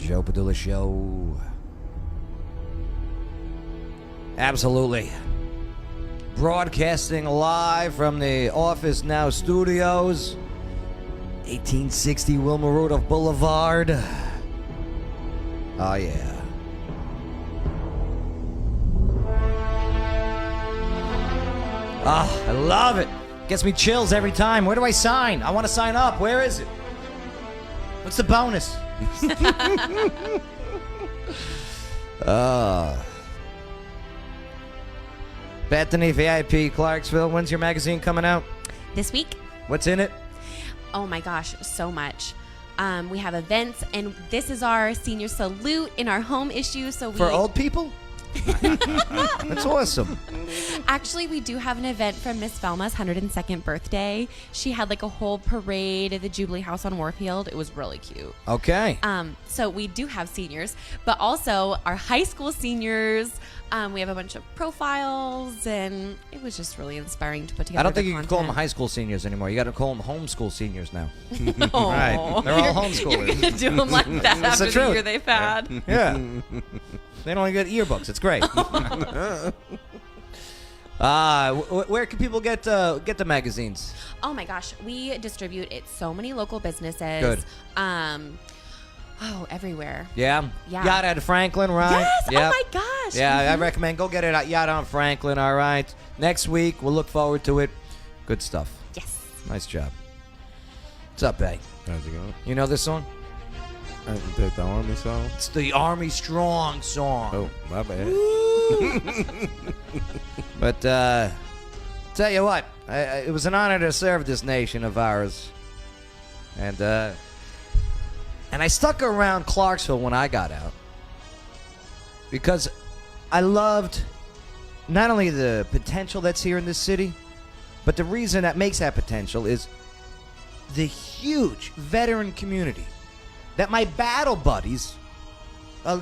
Joe Padula Show. Absolutely. Broadcasting live from the Office Now studios. 1860 Wilma Rudolph Boulevard. Oh, yeah. Ah, I love it. Gets me chills every time. Where do I sign? I want to sign up. Where is it? What's the bonus? Bethany VIP Clarksville. When's your magazine coming out? This week. What's in it? Oh my gosh, so much. We have events, and this is our senior salute in our home issue. For old people? That's awesome. Actually, we do have an event from Miss Velma's 102nd birthday. She had like a whole parade at the Jubilee House on Warfield. It was really cute. Okay. So we do have seniors, but also our high school seniors. We have a bunch of profiles, and it was just really inspiring to put together. I don't think you content. can call them high school seniors anymore. You got to call them homeschool seniors now. Oh. Right. They're all homeschoolers. You're gonna do them like that That's after the the truth. year they've had. Yeah. They don't get yearbooks. It's great. Where can people get the magazines? Oh my gosh, we distribute it so many local businesses. Good. Everywhere. Yeah? Yeah. Yada at Franklin, right? Yes! Yep. Oh my gosh. Yeah, I recommend go get it at Yada on Franklin, all right? Next week, we'll look forward to it. Good stuff. Yes. Nice job. What's up, Bay? How's it going? You know this song? The Army song? It's the Army Strong song. Oh, my bad. But, tell you what, it was an honor to serve this nation of ours. And I stuck around Clarksville when I got out because I loved not only the potential that's here in this city, but the reason that makes that potential is the huge veteran community that my battle buddies, a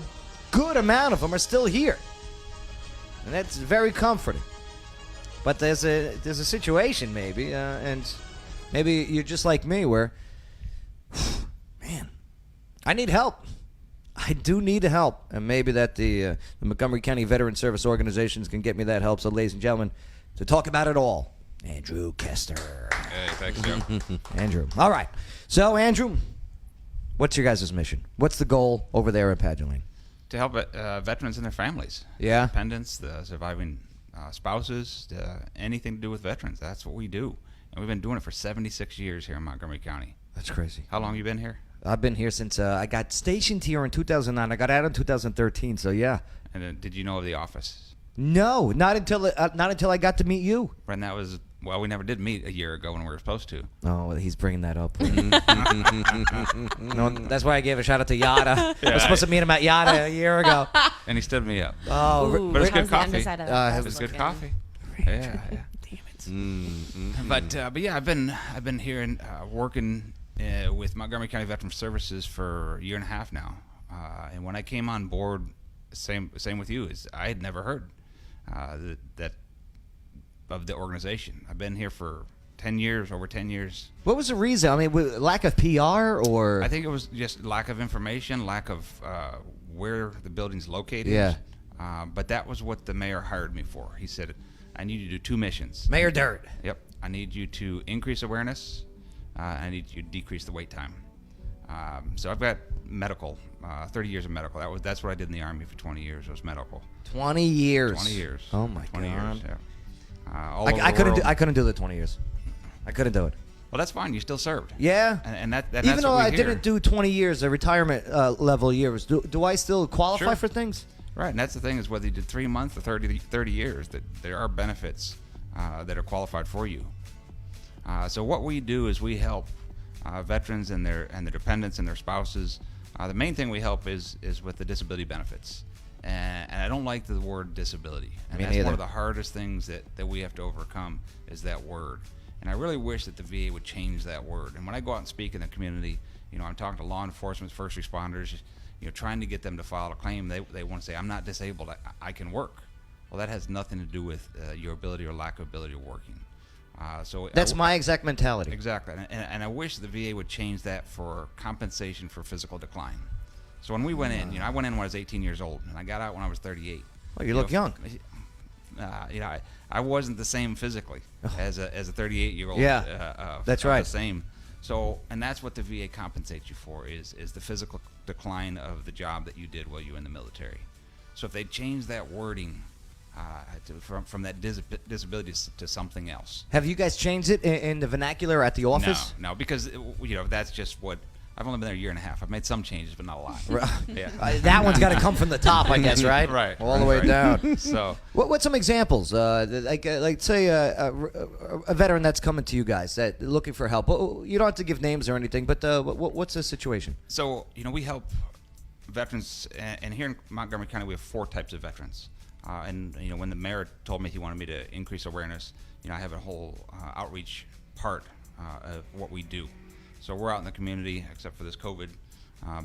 good amount of them, are still here. And that's very comforting. But there's a situation maybe, and maybe you're just like me where, man, I need help. I do need help. And maybe that the Montgomery County Veteran Service Organizations can get me that help. So, ladies and gentlemen, to talk about it all, Andrew Kester. Hey, thanks, Joe. Andrew. All right. So, Andrew, what's your guys' mission? What's the goal over there at Padula? To help veterans and their families. Yeah. Dependents, the surviving spouses, anything to do with veterans. That's what we do. And we've been doing it for 76 years here in Montgomery County. That's crazy. How long have you been here? I've been here since I got stationed here in 2009. I got out in 2013, so yeah. And then did you know of the office? No, not until I got to meet you. And that was, well, we never did meet a year ago when we were supposed to. Oh, he's bringing that up. No, that's why I gave a shout out to Yada. I was supposed to meet him at Yada a year ago. And he stood me up. Oh, Ooh, but it's how's good the coffee. underside of that It was good looking? coffee. Yeah. damn it. But yeah, I've been here and working with Montgomery County Veteran Services for a year and a half now. And when I came on board, same with you, is I had never heard that of the organization. I've been here for 10 years, over 10 years. What was the reason? I mean, lack of PR or? I think it was just lack of information, lack of where the building's located. Yeah. But that was what the mayor hired me for. He said, I need you to do two missions. Mayor Dirt. Yep. I need you to increase awareness. I need you to decrease the wait time. So I've got medical, 30 years of medical. That's what I did in the Army for 20 years, was medical. 20 years. 20 years. Oh my 20 God. years, yeah. All over I the couldn't. world. I couldn't do the 20 years. I couldn't do it. Well, that's fine. You still served. Yeah. And that's Even though what we I hear. didn't do 20 years, the retirement level years, do I still qualify Sure. for things? Right, and that's the thing is whether you did 3 months or 30 years, that there are benefits that are qualified for you. So what we do is we help veterans and their dependents and their spouses. The main thing we help is with the disability benefits. And I don't like the word disability. And Me that's neither. one of the hardest things that we have to overcome is that word. And I really wish that the VA would change that word. And when I go out and speak in the community, I'm talking to law enforcement, first responders, trying to get them to file a claim. They want to say, I'm not disabled, I can work. Well, that has nothing to do with your ability or lack of ability of working. So That's my exact mentality. Exactly. And I wish the VA would change that for compensation for physical decline. So when we went in, I went in when I was 18 years old, and I got out when I was 38. Well, you look young. I wasn't the same physically as a 38-year-old. Yeah, that's right. The same. So, and that's what the VA compensates you for is the physical decline of the job that you did while you were in the military. So if they change that wording from that disability to something else. Have you guys changed it in the vernacular at the office? No, because that's just what. I've only been there a year and a half. I've made some changes, but not a lot. Yeah. That one's got to come from the top, I guess, right? Right. All the way down. So, what's some examples? Like say a veteran that's coming to you guys that looking for help. You don't have to give names or anything, but what's the situation? So we help veterans, and here in Montgomery County we have 4 types of veterans. And when the mayor told me he wanted me to increase awareness, I have a whole outreach part of what we do. So we're out in the community, except for this COVID.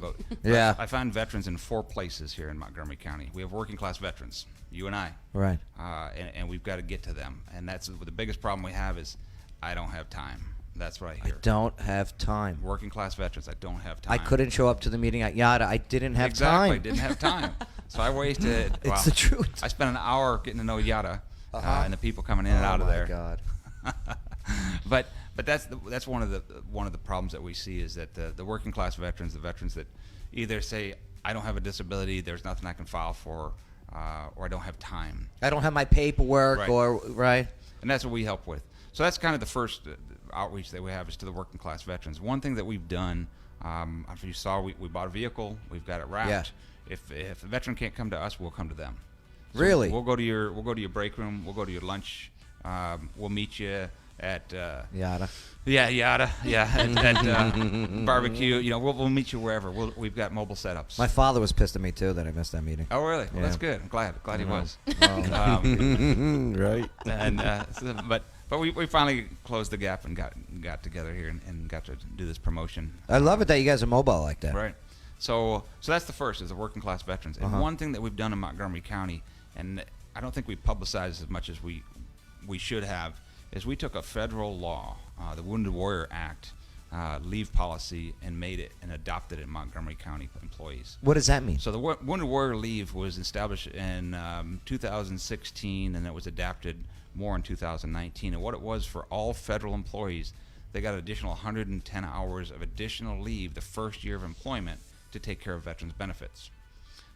But yeah. I find veterans in 4 places here in Montgomery County. We have working class veterans, you and I. Right. And we've got to get to them. And that's the biggest problem we have is I don't have time. That's what I hear. I don't have time. Working class veterans, I don't have time. I couldn't show up to the meeting at Yada. I didn't have time. Exactly, didn't have time. So I wasted. It's the truth. I spent an hour getting to know Yada and the people coming in and out of there. Oh my God. But that's one of the problems that we see is that the working class veterans, the veterans that either say I don't have a disability, there's nothing I can file for, or I don't have time. I don't have my paperwork, Right. or right. And that's what we help with. So that's kind of the first outreach that we have is to the working class veterans. One thing that we've done, if you saw, we bought a vehicle, we've got it wrapped. Yeah. If a veteran can't come to us, we'll come to them. So Really? We'll go to your break room. We'll go to your lunch. We'll meet you at Yada. Yada, at barbecue. We'll meet you wherever. We've got mobile setups. My father was pissed at me too that I missed that meeting. Oh really? Well, Yeah. that's good. I'm glad he was. Right. And but we finally closed the gap and got together here and got to do this promotion. I love it that you guys are mobile like that. Right. So that's the first is the working class veterans. And one thing that we've done in Montgomery County, and I don't think we publicized as much as we should have, is we took a federal law, the Wounded Warrior Act, leave policy, and made it and adopted it in Montgomery County employees. What does that mean? So the Wounded Warrior leave was established in 2016, and it was adapted more in 2019. And what it was for all federal employees, they got an additional 110 hours of additional leave the first year of employment to take care of veterans' benefits.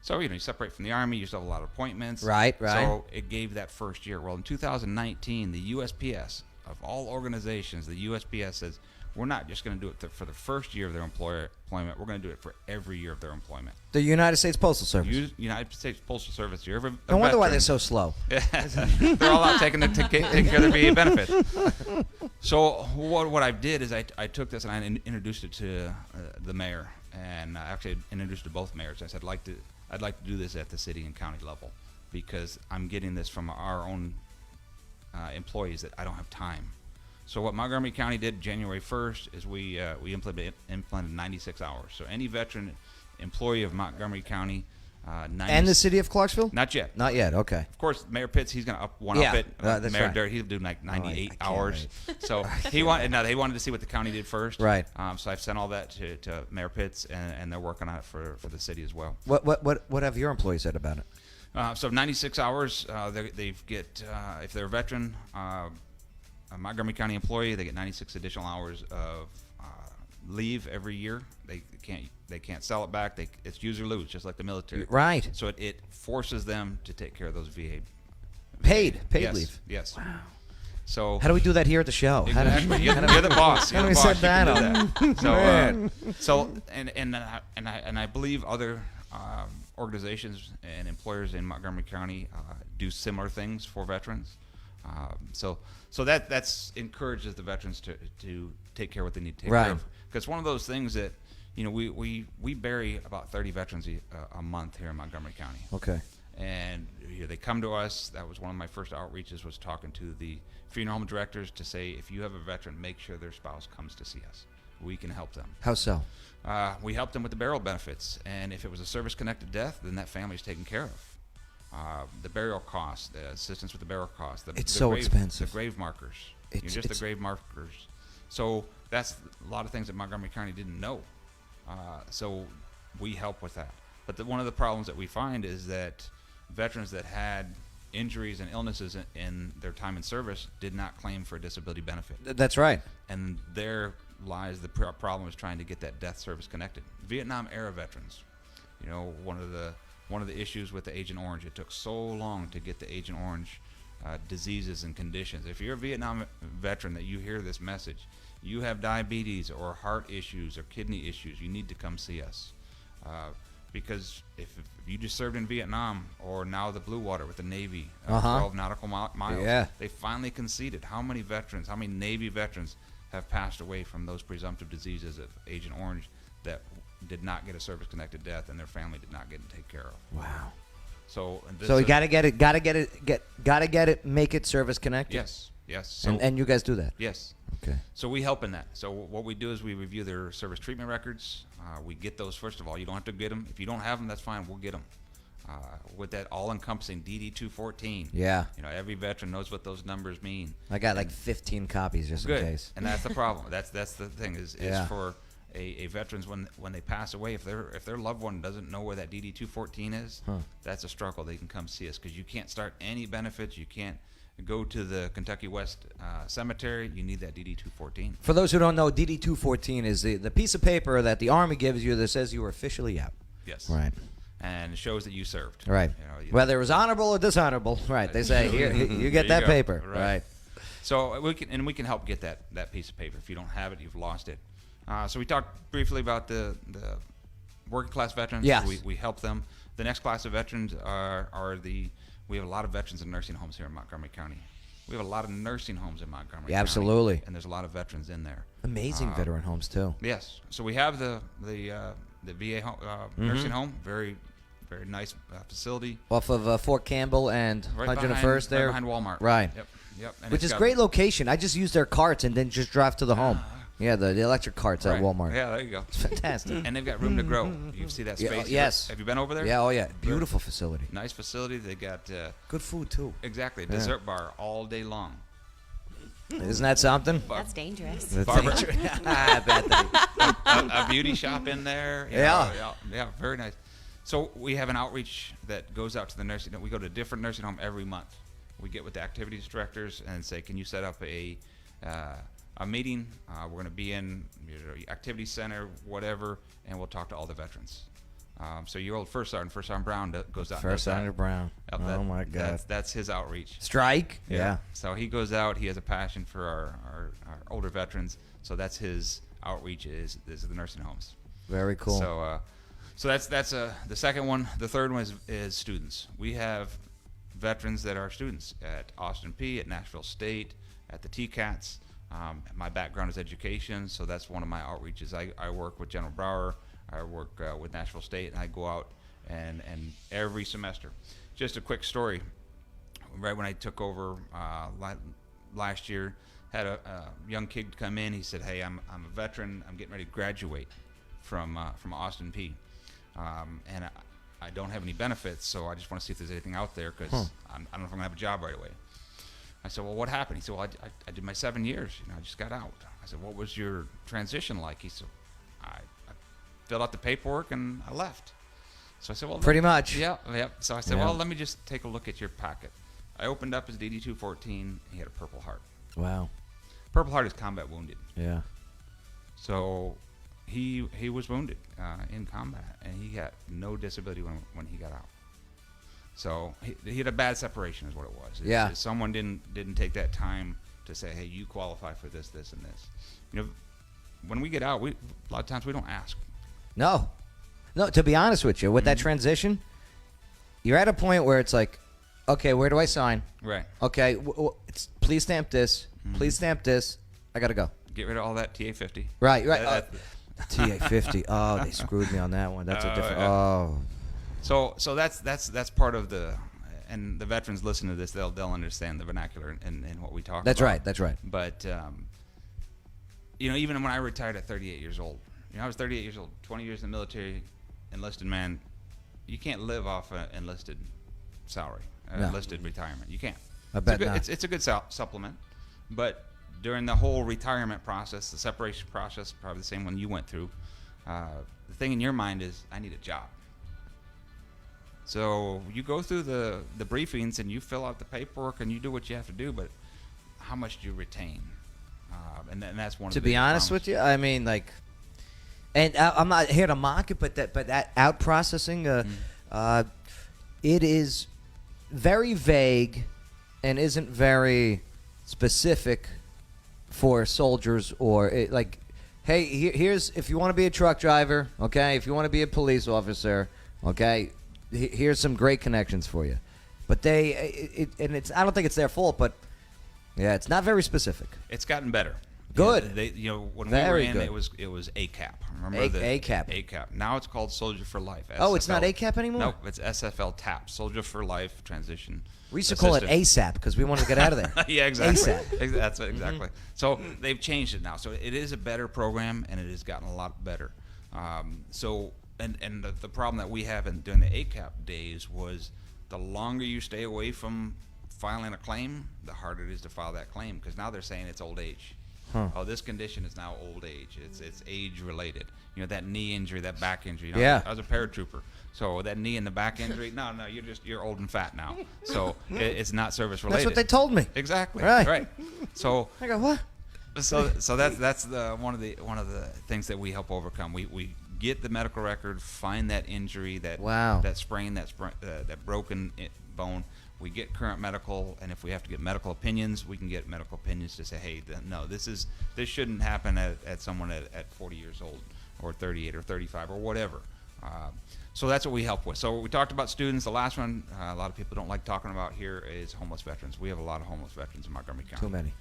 So, you separate from the Army, you still have a lot of appointments. Right. So it gave that first year. Well, in 2019, the USPS, of all organizations, the USPS says, we're not just going to do it for the first year of their employment. We're going to do it for every year of their employment. The United States Postal Service. United States Postal Service. You're a No wonder why they're veteran. so slow. They're all out taking care of their VA benefits. So what I did is I took this and I introduced it to the mayor, and I actually introduced it to both mayors. I said I'd like to do this at the city and county level because I'm getting this from our own employees that I don't have time. So what Montgomery County did January 1st is we implemented 96 hours. So any veteran employee of Montgomery County, And the city of Clarksville? Not yet. Not yet. Okay. Of course, Mayor Pitts, he's going to up Yeah, it. that's Mayor right. Dirt, he'll do like 98 can't hours. So they wanted to see what the county did first. Right. So I've sent all that to Mayor Pitts, and they're working on it for the city as well. What have your employees said about it? So 96 hours, they get if they're a veteran, a Montgomery County employee, they get 96 additional hours of leave every year. They can't sell it back. It's use or lose, just like the military. Right. So it forces them to take care of those VA Paid yes, leave. Yes. Wow. So How do we do that here at the show? How do- exactly. You're the boss. how You're do the we boss. set You that can do up? that. So and I believe other organizations and employers in Montgomery County do similar things for veterans. So that's encourages the veterans to take care of what they need to take Right. care of. Because one of those things that we bury about 30 veterans a month here in Montgomery County. Okay. And they come to us. That was one of my first outreaches, was talking to the funeral home directors to say, if you have a veteran, make sure their spouse comes to see us. We can help them. How so? We help them with the burial benefits, and if it was a service-connected death, then that family's taken care of. The burial costs, the assistance with the burial costs. It's so expensive. The grave markers. It's- The grave markers. So that's a lot of things that Montgomery County didn't know. So we help with that. But one of the problems that we find is that veterans that had injuries and illnesses in their time in service did not claim for a disability benefit. That's right. And there lies the problem is trying to get that death service connected. Vietnam era veterans, you know, one of the issues with the Agent Orange, it took so long to get the Agent Orange diseases and conditions. If you're a Vietnam veteran that you hear this message, you have diabetes or heart issues or kidney issues, you need to come see us. Because if you just served in Vietnam or now the Blue Water with the Navy, 12 nautical miles, Yeah. they finally conceded. How many veterans, how many Navy veterans have passed away from those presumptive diseases of Agent Orange that did not get a service-connected death and their family did not get it taken care of? Wow. So You gotta get it, make it service connected. Yes. So, And you guys do that. yes. Okay. So we help in that. So what we do is we review their service treatment records. We get those first of all. You don't have to get them. If you don't have them, that's fine. We'll get them. With that all-encompassing DD-214. Yeah. You know, every veteran knows what those numbers mean. I got like 15 copies just in case. And that's the problem. That's the thing is Yeah. for a veterans when they pass away, if their loved one doesn't know where that DD-214 is, that's a struggle. They can come see us because you can't start any benefits. You can't go to the Kentucky West Cemetery. You need that DD-214. For those who don't know, DD-214 is the piece of paper that the Army gives you that says you were officially out. Yes. Right. And it shows that you served. Right. You know, Whether it was honorable or dishonorable. Right. They say, here, you get that go. paper. Right. Right. So we can help get that piece of paper. If you don't have it, you've lost it. So we talked briefly about the working class veterans. Yes. We help them. The next class of veterans we have a lot of veterans in nursing homes here in Montgomery County. We have a lot of nursing homes in Montgomery County. Absolutely. And there's a lot of veterans in there. Amazing veteran homes, too. Yes. So we have the VA nursing home, very very nice facility. Off of Fort Campbell and Right 101st there. Right behind Walmart. Right. Yep. And Which it's is got- great location. I just use their carts and then just drive to the home. Yeah, the electric carts at Right. Walmart. Yeah, there you go. It's fantastic. And they've got room to grow. You see that Yeah, space? yes. Have you been over there? Yeah, oh yeah. Beautiful facility. Nice facility. They got Good food, too. exactly dessert bar all day long. Isn't that something? That's dangerous. Barber- Bethany. a beauty shop in there. you Yeah. know, yeah, very nice. So we have an outreach that goes out to the nursing home. We go to a different nursing home every month. We get with the activities directors and say, can you set up a meeting? We're going to be in activity center, whatever, and we'll talk to all the veterans. So your old First Sergeant Brown goes out. and does First that. Sergeant Brown. Yep, Oh, my God. That's his outreach. Strike? Yeah. So he goes out. He has a passion for our older veterans. So that's his outreach is the nursing homes. Very cool. So that's the second one. The third one is students. We have veterans that are students at Austin P, at Nashville State, at the TCATs. My background is education, so that's one of my outreaches. I work with General Brower. I work with Nashville State, and I go out and every semester. Just a quick story. Right when I took over last year, had a young kid come in. He said, "Hey, I'm a veteran. I'm getting ready to graduate from Austin P, and I don't have any benefits, so I just want to see if there's anything out there because I don't know if I'm gonna have a job right away." I said, "Well, what happened?" He said, "Well, I did my 7 years. I just got out." I said, "What was your transition like?" He said, I filled out the paperwork and I left." So I said, "Well, Pretty much. Yeah. So I said, Yeah. "Well, let me just take a look at your packet." I opened up his DD-214. He had a Purple Heart. Wow. Purple Heart is combat wounded. Yeah. So he was wounded in combat, and he had no disability when he got out. So he had a bad separation, is what it was. Yeah. Someone didn't take that time to say, "Hey, you qualify for this, this, and this." When we get out, a lot of times we don't ask. No, to be honest with you, with that transition, you're at a point where it's like, okay, where do I sign? Right. Okay, please stamp this. Please stamp this. I got to go. Get rid of all that TA-50. Right. TA-50. Oh, they screwed me on that one. That's a different. Yeah. Oh. So that's part of and the veterans listen to this, they'll understand the vernacular and what we talk about. That's right. But even when I retired at 38 years old, I was 38 years old, 20 years in the military, enlisted man. You can't live off an enlisted salary, No. enlisted retirement. You can't. I bet not. It's a good supplement, but during the whole retirement process, the separation process, probably the same one you went through, the thing in your mind is, I need a job. So you go through the briefings and you fill out the paperwork and you do what you have to do, but how much do you retain? And that's one of the To be honest with you, I mean, like, and I'm not here to mock it, but that out processing, it is very vague and isn't very specific for soldiers like, hey, here's if you want to be a truck driver, okay, if you want to be a police officer, okay, here's some great connections for you. But I don't think it's their fault, but yeah, it's not very specific. It's gotten better. Good. When Very we were in, good. it was ACAP. Remember ACAP. ACAP. Now it's called Soldier for Life. Oh, it's SFL. not ACAP anymore? Nope, it's SFL TAP, Soldier for Life Transition. We used to call it Assistant. ASAP because we wanted to get out of there. Yeah, exactly. ASAP. That's it, exactly. So they've changed it now. So it is a better program, and it has gotten a lot better. And the problem that we have during the ACAP days was the longer you stay away from filing a claim, the harder it is to file that claim, because now they're saying it's old age. Huh. Oh, this condition is now old age. It's age related. You know, that knee injury, that back injury. Yeah. I was a paratrooper, so that knee and the back injury. No, you're old and fat now. So it's not service related. That's what they told me. Exactly. Right. Right. So I go, what? so that's one of the things that we help overcome. We get the medical record, find that injury, that sprain, that broken bone. We get current medical, and if we have to get medical opinions, we can get medical opinions to say, hey, no, this shouldn't happen at someone at 40 years old, or 38 or 35 or whatever. So that's what we help with. So we talked about students. The last one, a lot of people don't like talking about here, is homeless veterans. We have a lot of homeless veterans in Montgomery County. Too many.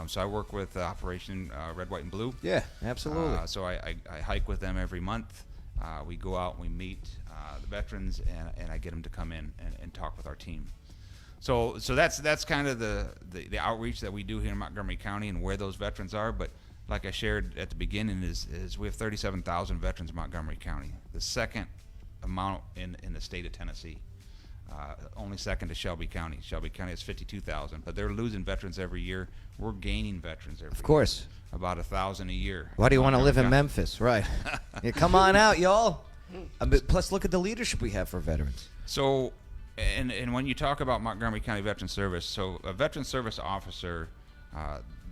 So I work with Operation Red, White, and Blue. Yeah, absolutely. So I hike with them every month. We go out and we meet the veterans, and I get them to come in and talk with our team. So that's kind of the outreach that we do here in Montgomery County and where those veterans are. But like I shared at the beginning, is we have 37,000 veterans in Montgomery County, the second amount in the state of Tennessee. Only second to Shelby County. Shelby County has 52,000, but they're losing veterans every year. We're gaining veterans every year. Of course. About 1,000 a year. Why do you want to live in County. Memphis? Right. Yeah, come on out, y'all. Plus, look at the leadership we have for veterans. So, and when you talk about Montgomery County Veteran Service, so a veteran service officer,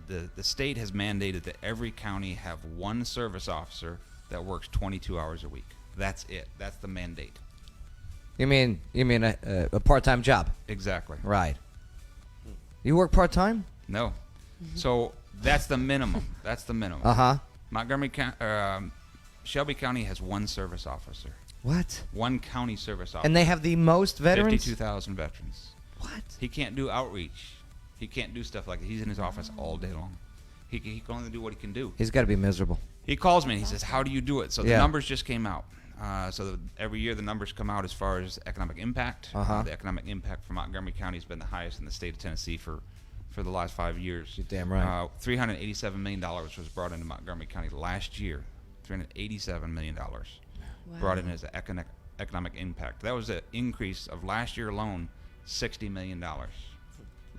the state has mandated that every county have one service officer that works 22 hours a week. That's it. That's the mandate. You mean a part-time job? Exactly. Right. You work part-time? No. So that's the minimum. That's the minimum. Uh-huh. Montgomery County, Shelby County has one service officer. What? One county service officer. And they have the most veterans? 52,000 veterans. What? He can't do outreach. He can't do stuff like that. He's in his office all day long. He can only do what he can do. He's got to be miserable. He calls me and he says, how do you do it? So the Yeah. numbers just came out. Every year the numbers come out as far as economic impact. Uh-huh. The economic impact for Montgomery County has been the highest in the state of Tennessee for the last 5 years. You're damn right. $387 million was brought into Montgomery County last year. $387 million brought in as economic impact. That was an increase of last year alone, $60 million.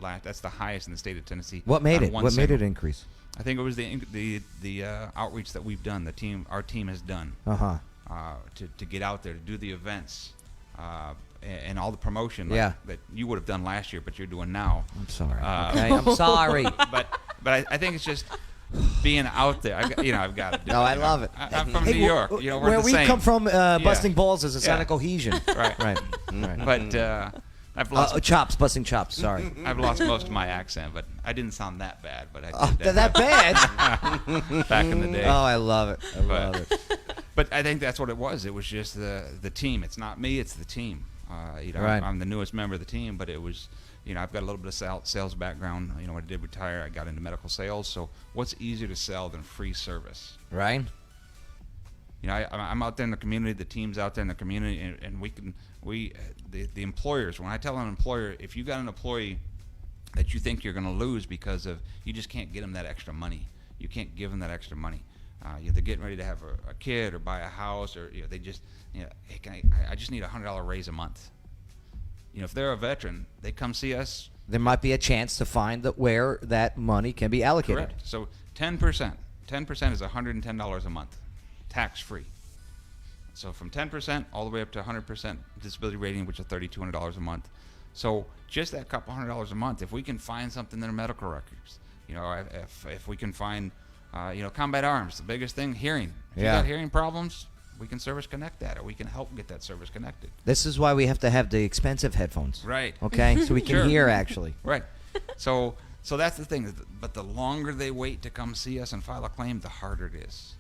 That's the highest in the state of Tennessee. What made on it? one What made single. it increase? I think it was the outreach that we've done. Our team has done Uh-huh. to get out there to do the events and all the promotion Yeah. that you would have done last year, but you're doing now. I'm sorry. Okay, I'm sorry. But I think it's just being out there. I've got to do it. No, I love it. I'm from Hey, New York. We're where the we same. come from, busting balls is a sign Yeah. of cohesion. Right. Right. But I've lost Chops, busting chops. Sorry. I've lost most of my accent, but I didn't sound that bad. But I did That bad? back in the day. Oh, I love it. I love it. But I think that's what it was. It was just the team. It's not me. It's the team. Right. I'm the newest member of the team, but it was, I've got a little bit of sales background. When I did retire, I got into medical sales. So what's easier to sell than free service? Right. I'm out there in the community. The team's out there in the community, and the employers. When I tell an employer, if you got an employee that you think you're going to lose because of, you just can't get them that extra money. You can't give them that extra money. They're getting ready to have a kid or buy a house, or they just, hey, I just need $100 raise a month. If they're a veteran, they come see us. There might be a chance to find where that money can be allocated. Correct. So 10% is $110 a month. tax-free. So from 10% all the way up to 100% disability rating, which is $3,200 a month. So just that couple $100 a month, if we can find something in their medical records, if we can find, combat arms, the biggest thing, hearing. If you got hearing problems, we can service connect that, or we can help get that service connected. This is why we have to have the expensive headphones. Right. Okay, so we can Sure. hear actually. Right. So that's the thing. But the longer they wait to come see us and file a claim, the harder it is.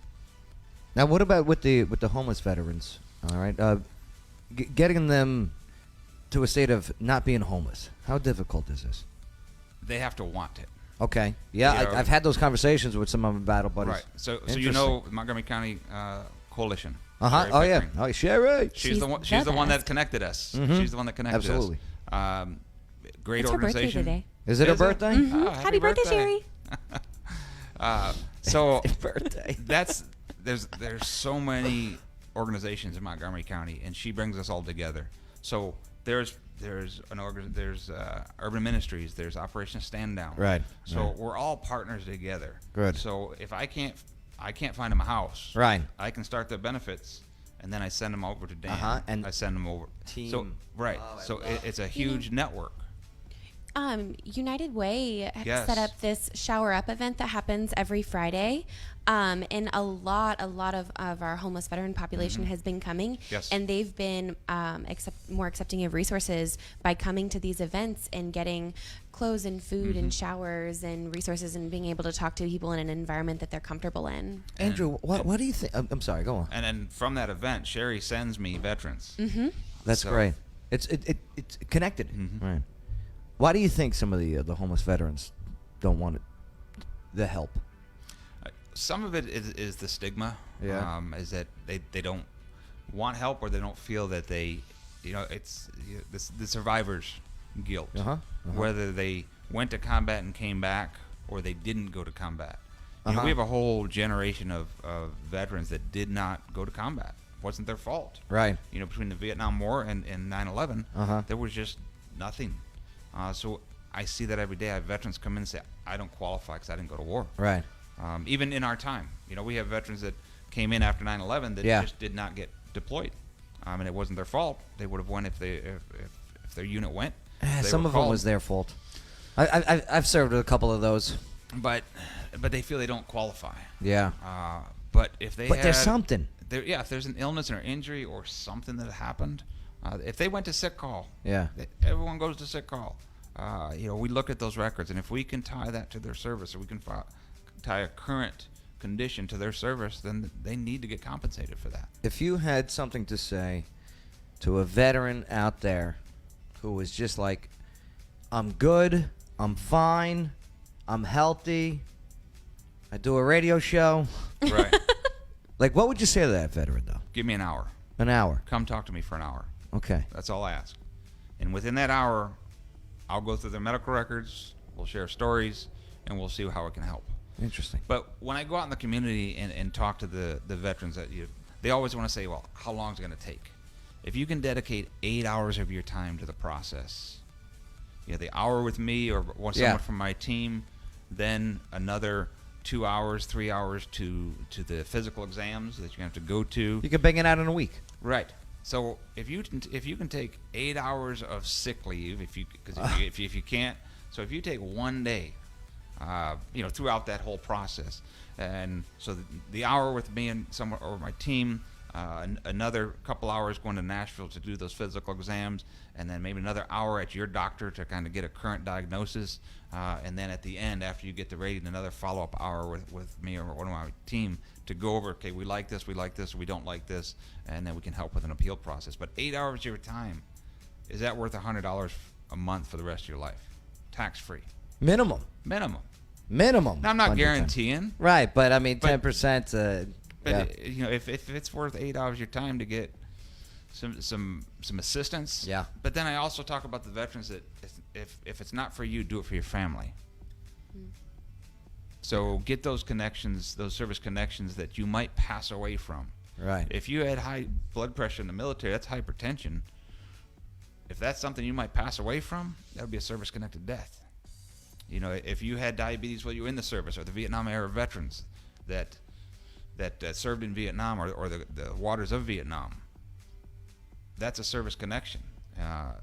Now, what about with the homeless veterans? All right, getting them to a state of not being homeless. How difficult is this? They have to want it. Okay. Yeah, Yeah. I've had those conversations with some of my battle buddies. Right. So Interesting. Montgomery County Coalition. Uh-huh. Sherry Oh, yeah. Pickering. Oh, Sherry. She's the one. She's the one that connected us. Mhm. She's the one that connected Absolutely. us. Great It's her birthday organization. today. Is it her Is it? birthday? Mhm. Oh, Happy birthday, Sherry. So Birthday. there's so many organizations in Montgomery County, and she brings us all together. So there's Urban Ministries, there's Operation Stand Down. Right. So Right. we're all partners together. Good. So if I can't find them a house, Right. I can start their benefits, and then I send them over to Dan. And I send them over. team. So right. Oh, I so love it's a huge network. United Way Yes. set up this shower up event that happens every Friday. And a lot of our homeless veteran population has been coming. Yes. And they've been more accepting of resources by coming to these events and getting clothes and food and showers and resources and being able to talk to people in an environment that they're comfortable in. Andrew, what do you think? I'm sorry. Go on. And then from that event, Sherry sends me veterans. That's So- great. It's connected. Right. Why do you think some of the homeless veterans don't want the help? Some of it is the stigma. Yeah. Is that they don't want help, or they don't feel that they, it's the survivor's guilt. Whether they went to combat and came back, or they didn't go to combat. We have a whole generation of veterans that did not go to combat. It wasn't their fault. Right. Between the Vietnam War and 9/11, there was just nothing. So I see that every day. I have veterans come in and say, I don't qualify because I didn't go to war. Right. Even in our time, we have veterans that came in after 9/11 that just did not get deployed, and it wasn't their fault. They would have won if their unit went. Some of them was their fault. I've served with a couple of those. but they feel they don't qualify. Yeah. But if they But there's something. if there's an illness or injury or something that happened, if they went to sick call, Yeah. everyone goes to sick call. We look at those records, and if we can tie that to their service, or we can tie a current condition to their service, then they need to get compensated for that. If you had something to say to a veteran out there who was just like, I'm good, I'm fine, I'm healthy, I do a radio show. Right. Like, what would you say to that veteran, though? Give me an hour. An hour. Come talk to me for an hour. Okay. That's all I ask. And within that hour, I'll go through their medical records, we'll share stories, and we'll see how it can help. Interesting. But when I go out in the community and talk to the veterans, they always want to say, well, how long is it going to take? If you can dedicate 8 hours of your time to the process, the hour with me or someone from my team, then another 2 hours, 3 hours to the physical exams that you have to go to. You could bang it out in a week. Right. So if you can take 8 hours of sick leave, if you can't, so if you take 1 day, throughout that whole process, and so the hour with me and someone or my team, another couple hours going to Nashville to do those physical exams, and then maybe another hour at your doctor to kind of get a current diagnosis, and then at the end, after you get the rating, another follow-up hour with me or one of my team to go over, okay, we like this, we don't like this, and then we can help with an appeal process. But 8 hours of your time, is that worth $100 a month for the rest of your life? Tax-free. Minimum. Now, I'm 100%. not guaranteeing. Right, but I mean, But- 10%. But if it's worth 8 hours of your time to get some assistance. Yeah. But then I also talk about the veterans that if it's not for you, do it for your family. So get those connections, those service connections that you might pass away from. Right. If you had high blood pressure in the military, that's hypertension. If that's something you might pass away from, that would be a service-connected death. If you had diabetes while you were in the service, or the Vietnam era veterans that that served in Vietnam or the waters of Vietnam. That's a service connection.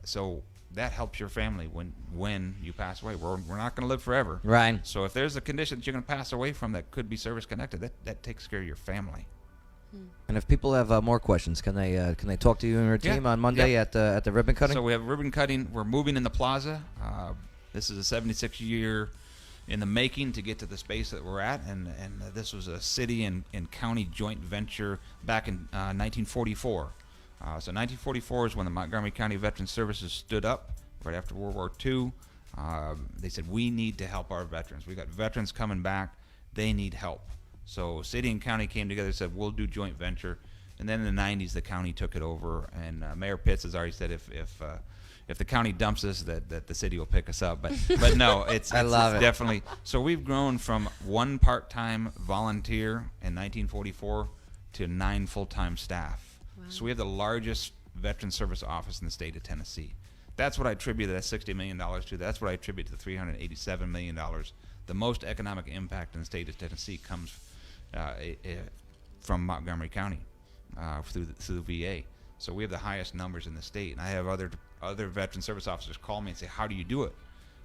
So that helps your family when you pass away. We're not going to live forever. Right. So if there's a condition that you're going to pass away from that could be service connected, that takes care of your family. And if people have more questions, can they talk to you and your team on Monday at the ribbon cutting? So we have ribbon cutting. We're moving in the plaza. This is a 76-year in the making to get to the space that we're at, and this was a city and county joint venture back in 1944. So 1944 is when the Montgomery County Veterans Services stood up right after World War II. They said, we need to help our veterans. We got veterans coming back. They need help. So city and county came together and said, we'll do joint venture. And then in the 90s, the county took it over. And Mayor Pitts has already said if the county dumps us, that the city will pick us up. But no, it's definitely. So we've grown from one part-time volunteer in 1944 to 9 full-time staff. Wow. So we have the largest veteran service office in the state of Tennessee. That's what I attribute that $60 million to. That's what I attribute to the $387 million. The most economic impact in the state of Tennessee comes from Montgomery County through the VA. So we have the highest numbers in the state. And I have other veteran service officers call me and say, how do you do it?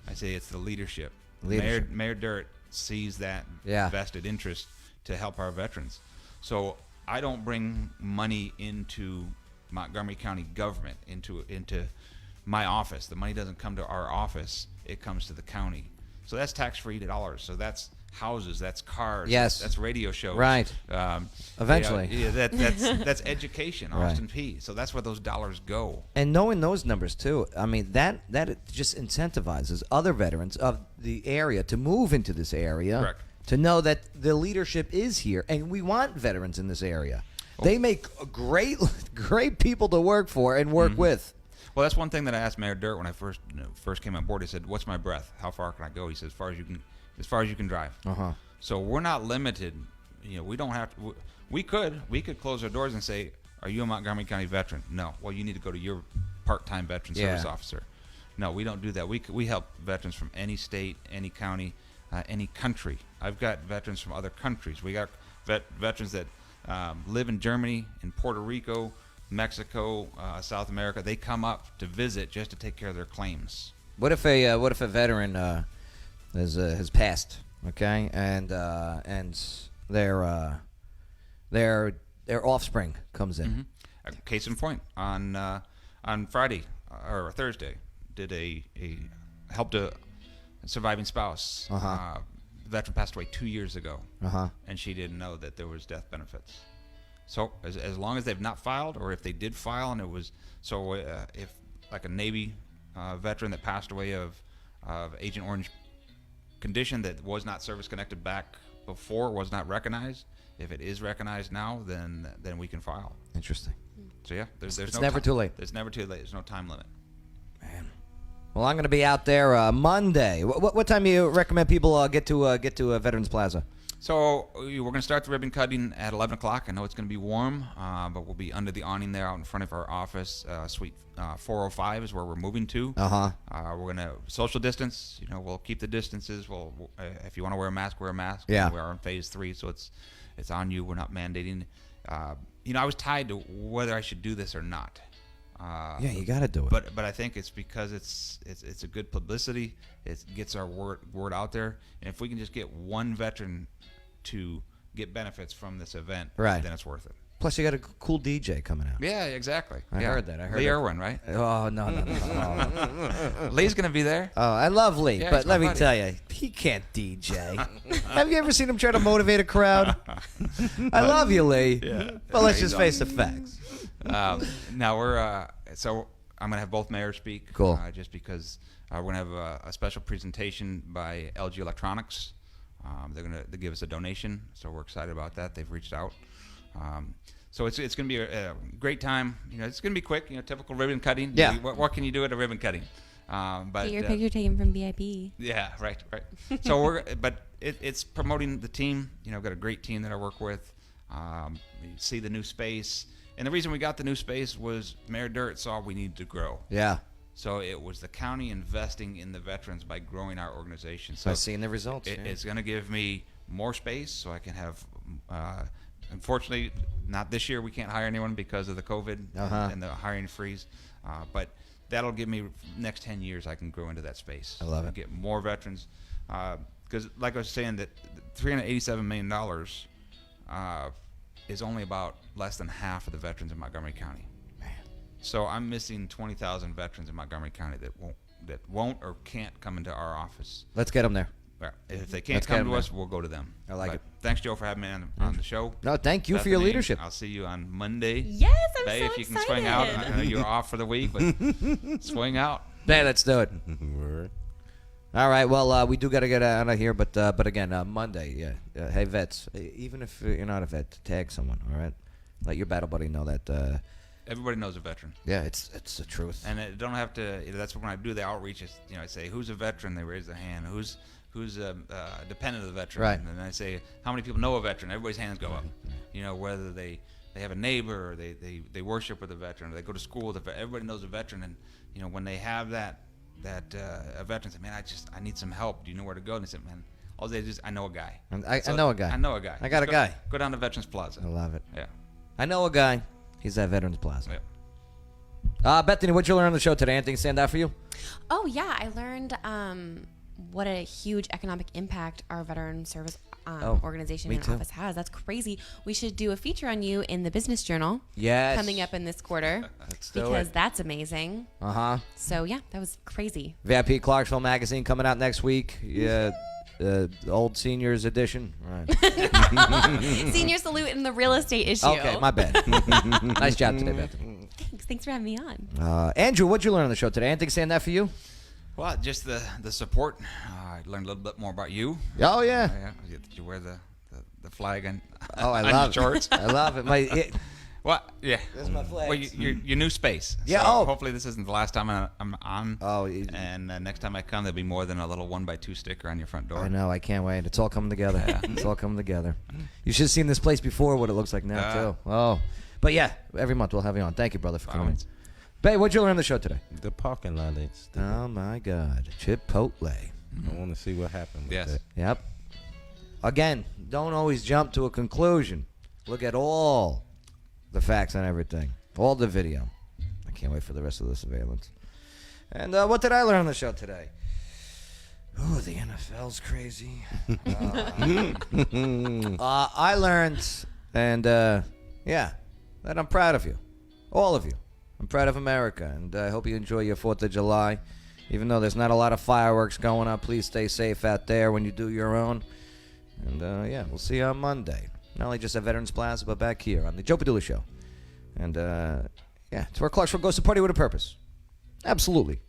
I say it's the leadership. Mayor Durrett sees that vested interest to help our veterans. So I don't bring money into Montgomery County government, into my office. The money doesn't come to our office. It comes to the county. So that's tax-free dollars. So that's houses, that's cars, that's radio shows. Right. Eventually. That's education, Austin P. So that's where those dollars go. And knowing those numbers too, I mean that just incentivizes other veterans of the area to move into this area. Correct. To know that the leadership is here, and we want veterans in this area. They make great people to work for and work with. Well, that's one thing that I asked Mayor Durrett when I first came on board. He said, "What's my breadth? How far can I go?" He said, as far as you can drive. So we're not limited. We don't have to. We could close our doors and say, "Are you a Montgomery County veteran?" No. Well, you need to go to your part-time veteran service officer. No, we don't do that. We help veterans from any state, any county, any country. I've got veterans from other countries. We got veterans that live in Germany, in Puerto Rico, Mexico, South America. They come up to visit just to take care of their claims. What if a veteran has passed, okay, and their offspring comes in? Case in point, on Friday or Thursday, helped a surviving spouse. Veteran passed away 2 years ago, and she didn't know that there was death benefits. So as long as they've not filed, or if they did file and it was if like a Navy veteran that passed away of Agent Orange condition that was not service connected back before, was not recognized. If it is recognized now, then we can file. Interesting. So yeah, there's it's no never too late. It's never too late. There's no time limit. Man. Well, I'm going to be out there Monday. What time do you recommend people get to Veterans Plaza? So we're going to start the ribbon cutting at 11 o'clock. I know it's going to be warm, but we'll be under the awning there out in front of our office. Suite 405 is where we're moving to. We're going to social distance. We'll keep the distances. If you want to wear a mask, wear a mask. Yeah. We're on phase 3, so it's on you. We're not mandating. I was tied to whether I should do this or not. You got to do it. But I think it's because it's a good publicity. It gets our word out there, and if we can just get one veteran to get benefits from this event, then it's worth it. Plus, you got a cool DJ coming out. Yeah, exactly. I heard that. Lee Irwin, right? Oh no. Lee's gonna be there. Oh, I love Lee, Yeah, but let me buddy. tell you, he can't DJ. Have you ever seen him try to motivate a crowd? I love you, Lee. Yeah. But let's just face the facts. Now we're so I'm gonna have both mayors speak. Cool. Just because we're gonna have a special presentation by LG Electronics. They're gonna give us a donation, so we're excited about that. They've reached out. So it's going to be a great time. It's going to be quick. Typical ribbon cutting. Yeah. What can you do at a ribbon cutting? But Get your picture taken from VIP. Yeah, right. So it's promoting the team. I've got a great team that I work with. You see the new space, and the reason we got the new space was Mayor Durrett saw we needed to grow. Yeah. So it was the county investing in the veterans by growing our organization. So I've seen the results. It's going to give me more space, so I can have unfortunately, not this year. We can't hire anyone because of the COVID and the hiring freeze. But that'll give me next 10 years. I can grow into that space. I love it. Get more veterans. Because like I was saying, that $387 million is only about less than half of the veterans in Montgomery County. Man. So I'm missing 20,000 veterans in Montgomery County that won't or can't come into our office. Let's get them there. If they can't Let's get come 'em to us, there. we'll go to them. I like it. Thanks, Joe, for having me on the show. No, thank you for your Bethany, leadership. I'll see you on Monday. Yes, I'm Bay, so if you can excited. swing out. I know you're off for the week, but swing out. Hey, let's do it. Word. All right. Well, we do got to get out of here, but again, Monday. Yeah. Hey, vets. Even if you're not a vet, tag someone. All right. Let your battle buddy know that. Everybody knows a veteran. Yeah, it's the truth. And it don't have to. That's when I do the outreach. I say, who's a veteran? They raise their hand. Who's a dependent of the veteran? Right. And then I say, how many people know a veteran? Everybody's hands go up. Whether they have a neighbor or they worship with a veteran or they go to school with a veteran. Everybody knows a veteran. And when they have that a veteran say, man, I need some help. Do you know where to go? And they say, man, all they just I know a guy. I know a guy. I know a guy. I got a guy. Go down to Veterans Plaza. I love it. Yeah. I know a guy. He's at Veterans Plaza. Yeah. Bethany, what'd you learn on the show today? Anything stand out for you? Oh, yeah. I learned what a huge economic impact our veteran service organization me and too. office has. That's crazy. We should do a feature on you in the Business Journal. Yes. Coming up in this quarter. Let's do because it. that's amazing. So, yeah, that was crazy. VIP Clarksville Magazine coming out next week. Yeah. The old seniors edition. Right. Senior salute in the real estate issue. Okay, my bad. Nice job today, Bethany. Thanks for having me on. Andrew, what'd you learn on the show today? Anything stand out for you? Well, just the support. I learned a little bit more about you. Oh, yeah. Did you wear the flag on? Oh, I on love your it. shorts? I love it. Well, yeah. There's my flag. Well, your new space. Yeah, So oh. hopefully this isn't the last time I'm on. Oh, and next time I come, there'll be more than a little 1x2 sticker on your front door. I know. I can't wait. It's all coming together. It's all coming together. You should have seen this place before, what it looks like now, too. Oh. But, yeah, every month we'll have you on. Thank you, brother, for coming. Always. Babe, what'd you learn on the show today? The parking lot is. Oh, my God. Chipotle. I want to see what happened with Yes. that. Yep. Again, don't always jump to a conclusion. Look at all the facts on everything. All the video. I can't wait for the rest of the surveillance. And what did I learn on the show today? Oh, the NFL's crazy. I learned, and that I'm proud of you. All of you. I'm proud of America, and I hope you enjoy your 4th of July. Even though there's not a lot of fireworks going on, please stay safe out there when you do your own. And, we'll see you on Monday. Not only just at Veterans Plaza, but back here on the Joe Padula Show. And, it's where Clarksville goes to party with a purpose. Absolutely.